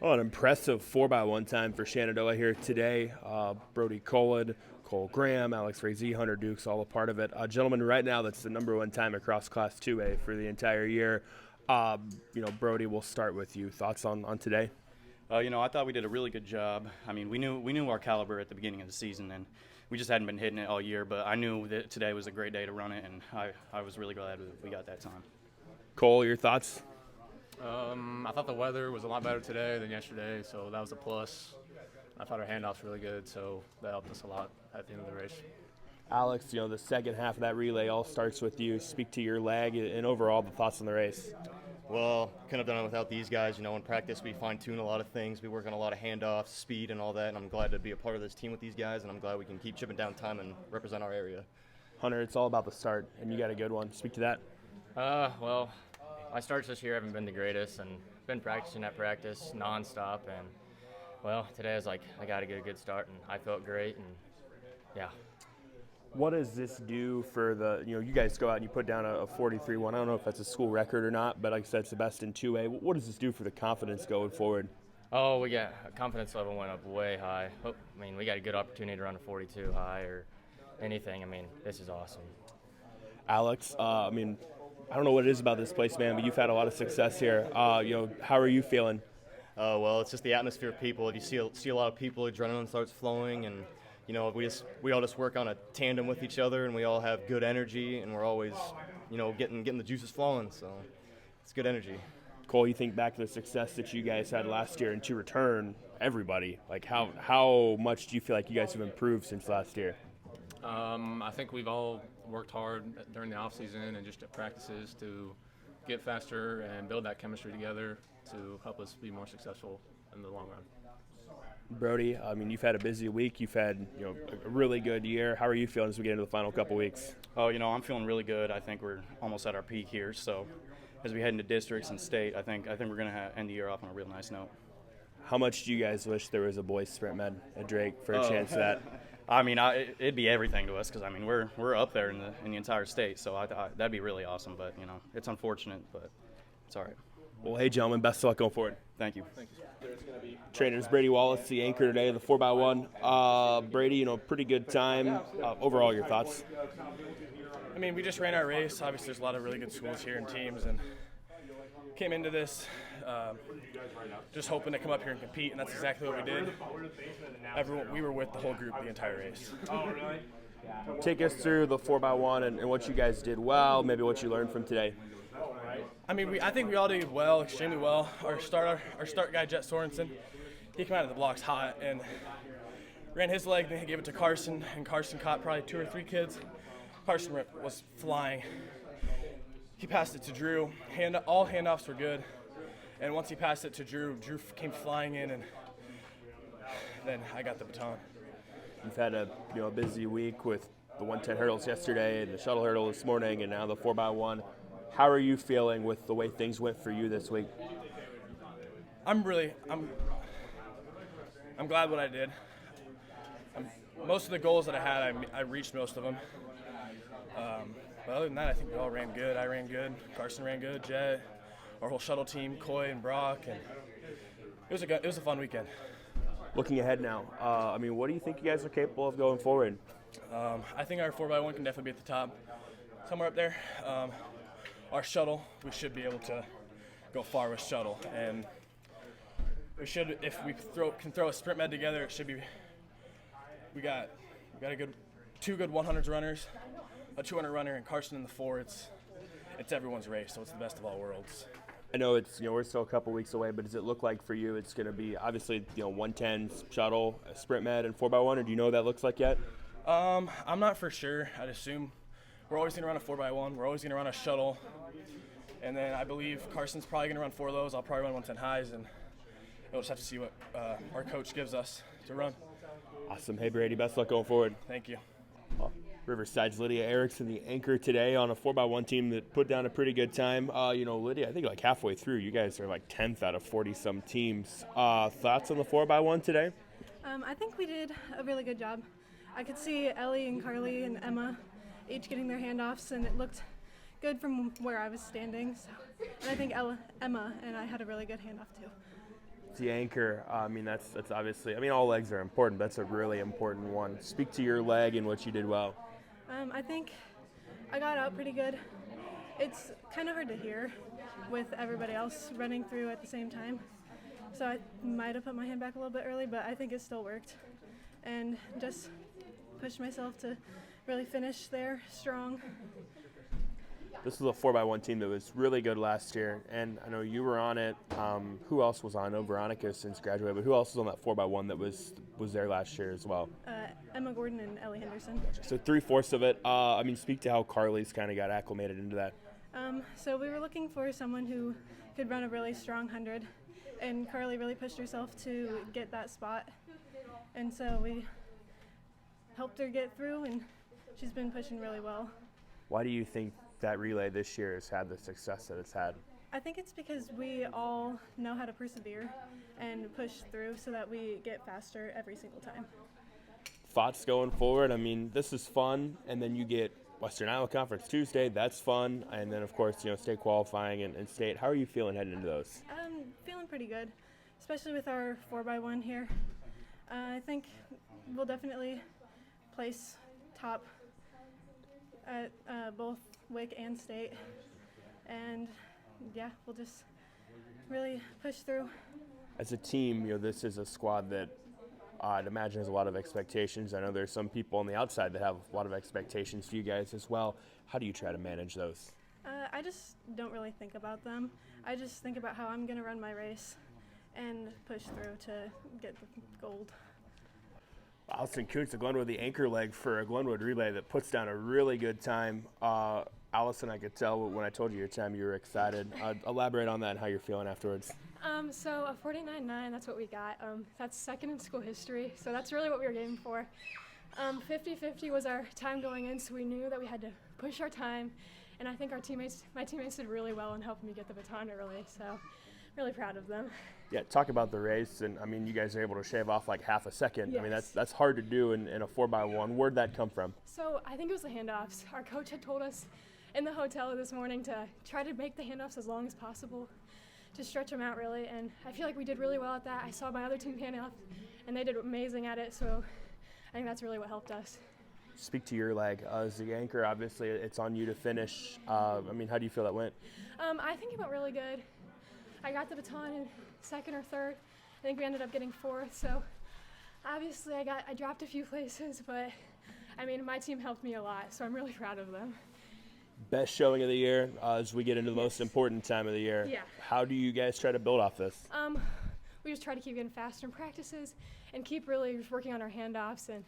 Oh, an impressive 4x1 time for Shenandoah here today. Brody Colin, Cole Graham, Alex Frazee, Hunter Dukes, all a part of it. Gentlemen, right now that's the number one time across Class 2A for the entire year. Brody, we'll start with you. Thoughts on today? I thought we did a really good job. I mean, we knew our caliber at the beginning of the season, and we just hadn't been hitting it all year. But I knew that today was a great day to run it, and I was really glad that we got that time. Cole, your thoughts? I thought the weather was a lot better today than yesterday, so that was a plus. I thought our handoffs were really good, so that helped us a lot at the end of the race. Alex, the second half of that relay all starts with you. Speak to your leg and overall the thoughts on the race. Well, couldn't have done it without these guys. In practice we fine-tune a lot of things. We work on a lot of handoffs, speed, and all that, and I'm glad to be a part of this team with these guys, and I'm glad we can keep chipping down time and represent our area. Hunter, it's all about the start, and you got a good one. Speak to that. Well, my starts this year haven't been the greatest, and been practicing at practice nonstop, and well, today I was like, I got to get a good start, and I felt great, and yeah. What does this do for you guys go out and you put down a 43-1. I don't know if that's a school record or not, but like I said, it's the best in 2A. What does this do for the confidence going forward? Oh, we got confidence level went up way high. We got a good opportunity to run a 42 high or anything. This is awesome. Alex, I don't know what it is about this place, man, but you've had a lot of success here. How are you feeling? Well, it's just the atmosphere of people. If you see a lot of people, adrenaline starts flowing, and we all just work on a tandem with each other, and we all have good energy, and we're always, getting the juices flowing. So it's good energy. Cole, you think back to the success that you guys had last year, and to return everybody, like how much do you feel like you guys have improved since last year? I think we've all worked hard during the off season and just at practices to get faster and build that chemistry together to help us be more successful in the long run. Brody, you've had a busy week. You've had a really good year. How are you feeling as we get into the final couple weeks? I'm feeling really good. I think we're almost at our peak here. So as we head into districts and state, I think we're going to end the year off on a real nice note. How much do you guys wish there was a boys sprint med at Drake for a chance of that? It'd be everything to us because we're up there in the entire state. So that'd be really awesome. But it's unfortunate, but it's all right. Well, hey, gentlemen, best of luck going forward. Thank you. Trainers Brady Wallace, the anchor today, the 4x1. Brady, pretty good time. Overall, your thoughts? We just ran our race. Obviously, there's a lot of really good schools here and teams, and came into this just hoping to come up here and compete, and that's exactly what we did. We were with the whole group the entire race. Take us through the 4x1 and what you guys did well, maybe what you learned from today. I think we all did well, extremely well. Our start guy, Jet Sorensen, he came out of the blocks hot and ran his leg, then he gave it to Carson, and Carson caught probably 2 or 3 kids. Carson was flying. He passed it to Drew. All handoffs were good. And once he passed it to Drew came flying in, and then I got the baton. You've had a busy week with the 110 hurdles yesterday, the shuttle hurdle this morning, and now the 4x1. How are you feeling with the way things went for you this week? I'm glad what I did. Most of the goals that I had, I reached most of them. But other than that, I think we all ran good. I ran good. Carson ran good. Jet, our whole shuttle team, Coy and Brock, and it was a fun weekend. Looking ahead now, what do you think you guys are capable of going forward? I think our 4x1 can definitely be at the top, somewhere up there. Our shuttle, we should be able to go far with shuttle, and we should, if we can throw a sprint med together, it should be. We got two good 100s runners, a 200 runner, and Carson in the 4. It's everyone's race, so it's the best of all worlds. I know it's we're still a couple weeks away, but does it look like for you it's going to be obviously 110 shuttle, a sprint med, and 4x1, or do you know what that looks like yet? I'm not for sure. I'd assume we're always going to run a 4x1. We're always going to run a shuttle. And then I believe Carson's probably going to run 4 of those. I'll probably run 110 highs, and we'll just have to see what our coach gives us to run. Awesome. Hey, Brady, best of luck going forward. Thank you. Riverside's Lydia Erickson, the anchor today on a 4x1 team that put down a pretty good time. Lydia, I think like halfway through, you guys are like 10th out of 40-some teams. Thoughts on the 4x1 today? I think we did a really good job. I could see Ellie and Carly and Emma each getting their handoffs, and it looked good from where I was standing. And I think Emma and I had a really good handoff too. The anchor, I mean, that's obviously, I mean, all legs are important, but that's a really important one. Speak to your leg and what you did well. I think I got out pretty good. It's kind of hard to hear with everybody else running through at the same time. So I might have put my hand back a little bit early, but I think it still worked. And just pushed myself to really finish there strong. This was a 4x1 team that was really good last year, and I know you were on it. Who else was on? I know Veronica's since graduated, but who else was on that 4x1 that was there last year as well? Emma Gordon and Ellie Henderson. So 3/4 of it. I mean, speak to how Carly's kind of got acclimated into that. So we were looking for someone who could run a really strong 100, and Carly really pushed herself to get that spot. And so we helped her get through, and she's been pushing really well. Why do you think that relay this year has had the success that it's had? I think it's because we all know how to persevere and push through so that we get faster every single time. Thoughts going forward? I mean, this is fun, and then you get Western Iowa Conference Tuesday. That's fun, and then of course, state qualifying and state. How are you feeling heading into those? Feeling pretty good, especially with our 4x1 here. I think we'll definitely place top at both WIC and state, and yeah, we'll just really push through. As a team, this is a squad that I'd imagine has a lot of expectations. I know there's some people on the outside that have a lot of expectations for you guys as well. How do you try to manage those? I just don't really think about them. I just think about how I'm going to run my race and push through to get the gold. Allison Kuntz, a Glenwood, the anchor leg for a Glenwood relay that puts down a really good time. Allison, I could tell when I told you your time you were excited. Elaborate on that and how you're feeling afterwards. So a 49.9, that's what we got. That's second in school history, so that's really what we were aiming for. 50-50 was our time going in, so we knew that we had to push our time, and I think my teammates did really well in helping me get the baton early, so really proud of them. Yeah, talk about the race, and I mean, you guys are able to shave off like half a second. Yes. I mean, that's hard to do in a 4x1. Where'd that come from? So I think it was the handoffs. Our coach had told us in the hotel this morning to try to make the handoffs as long as possible, to stretch them out really, and I feel like we did really well at that. I saw my other team hand off, and they did amazing at it, so I think that's really what helped us. Speak to your leg. As the anchor, obviously, it's on you to finish. I mean, how do you feel that went? I think it went really good. I got the baton in second or third. I think we ended up getting fourth, so obviously I dropped a few places, but I mean, my team helped me a lot, so I'm really proud of them. Best showing of the year as we get into the most important time of the year. Yeah. How do you guys try to build off this? We just try to keep getting faster in practices and keep really just working on our handoffs and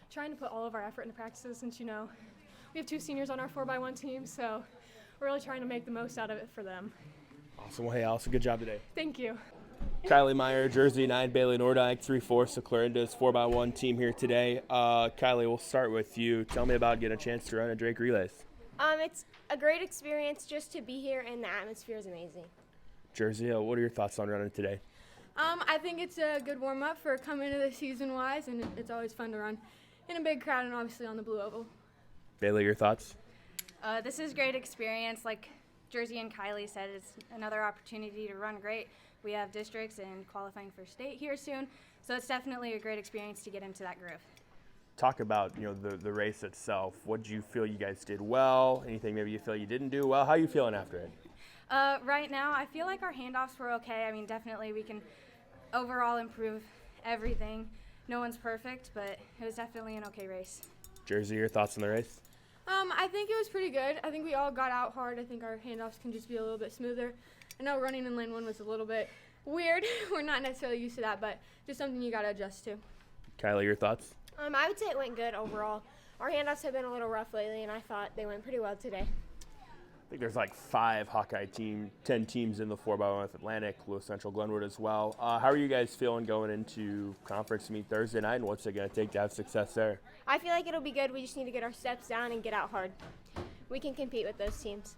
trying to put all of our effort into practices since, we have 2 seniors on our 4x1 team, so we're really trying to make the most out of it for them. Awesome. Well, hey, Allison, good job today. Thank you. Kylie Meyer, Jersey 9, Bailey Nordyke, 3/4 of Clarinda's 4x1 team here today. Kylie, we'll start with you. Tell me about getting a chance to run a Drake Relays. It's a great experience just to be here, and the atmosphere is amazing. Jersey, what are your thoughts on running today? I think it's a good warm-up for coming into the season-wise, and it's always fun to run in a big crowd and obviously on the blue oval. Bailey, your thoughts? This is a great experience. Like Jersey and Kylie said, it's another opportunity to run great. We have districts and qualifying for state here soon, so it's definitely a great experience to get into that groove. Talk about the race itself. What did you feel you guys did well? Anything maybe you feel you didn't do well? How are you feeling after it? Right now, I feel like our handoffs were okay. I mean, definitely we can overall improve everything. No one's perfect, but it was definitely an okay race. Jersey, your thoughts on the race? I think it was pretty good. I think we all got out hard. I think our handoffs can just be a little bit smoother. I know running in lane 1 was a little bit weird. We're not necessarily used to that, but just something you got to adjust to. Kylie, your thoughts? I would say it went good overall. Our handoffs have been a little rough lately, and I thought they went pretty well today. I think there's like 5 Hawkeye 10 teams in the 4x1 with Atlantic, Lewis Central, Glenwood as well. How are you guys feeling going into conference meet Thursday night, and what's it going to take to have success there? I feel like it'll be good. We just need to get our steps down and get out hard. We can compete with those teams.